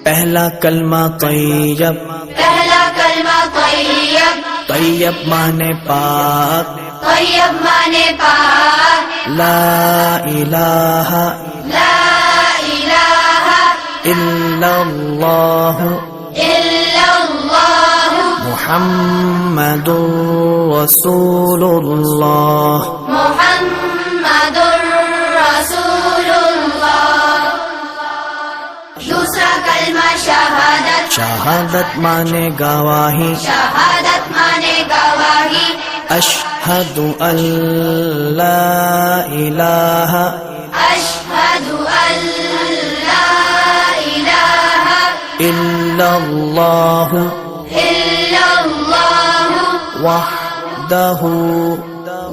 पहला कलमा तैयब, पहला कलमा तैयब, तैयब माने पाक, तैयब माने पाक, ला इलाहा ला इलाहा इल्लल्लाह इल्लल्लाह मुहम्मदुर रसूलुल्लाह। मुहम्मदुर रसूलुल्लाह। दूसरा कलमा शहादत, शहादत माने गवाही, शहादत माने गवाही, अशहदु अल्ला इलाहा अशहदु अल्ला इलाहा इल्लल्लाह इल्लल्लाह वहदहु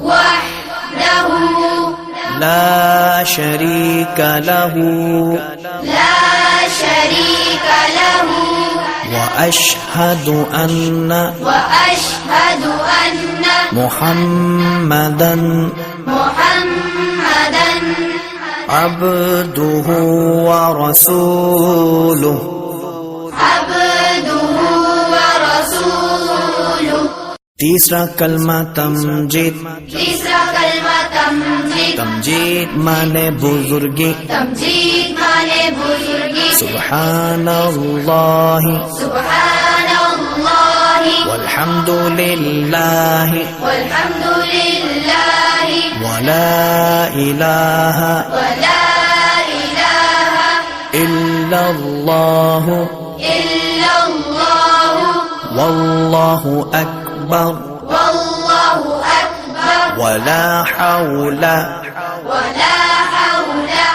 वहदहु ला शरीक लहु ला शरीक लहु وأشهد أن وأشهد أن محمدا محمدا عبده ورسوله। عبده ورسوله। तीसरा कलमा तमजीद, तीसरा कलमा तमजीद, तमजीद माने बुजुर्गी, तमजीद माने बुजुर्गी, सुब्हानल्लाह सुब्हानल्लाह वल्हम्दुलिल्लाह वल्हम्दुलिल्लाह वला इलाहा वला इलाहा इल्लल्लाह इल्लल्लाह वल्लाहु अकबर वल्लाहु अकबर वला हौला वला हौला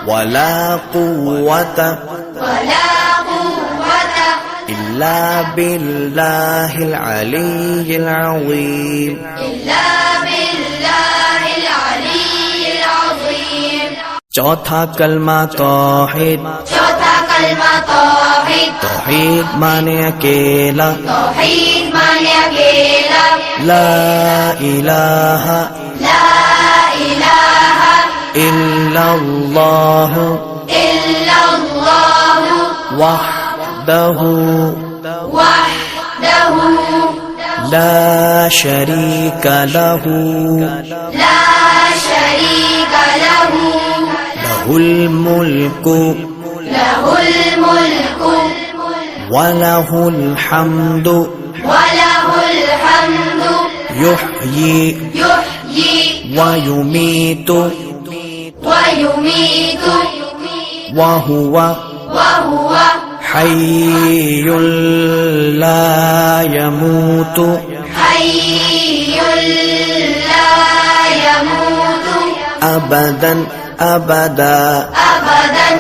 वला कुव्वता वला कुव्वता इल्ला बिल्लाहिल अलिय्यिल अज़ीम। इल्ला बिल्लाहिल अलिय्यिल अज़ीम। चौथा कलमा तौहीद, चौथा कलमा तौहीद, तौहीद माने अकेला, तौहीद माने अकेला, ला इलाहा ला इलाहा इल्लल्लाह इल्लल्लाह वहदहु वहदहु ला शरीक लहु ला शरीक लहु लहुल मुल्कु लहुल मुल्कु वलहुल हम्दु वलहुल हम्दु युह्यी युह्यी वयुमीतु वयुमीतु वहुव वहुव हय्युल ला यमूतु हय्युल ला यमूतु अबदन अबदा अबदन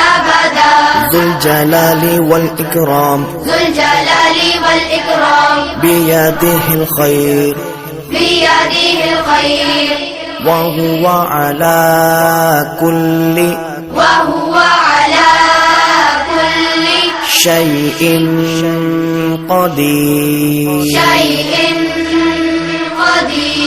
अबदा ज़ुल जलालि वल इकराम ज़ुल जलालि वल इकराम बियदिहिल खैर बियदिहिल खैर वहुव अला कुल्लि वहुव अला कुल्लि शैइन क़दीर। शैइन क़दीर।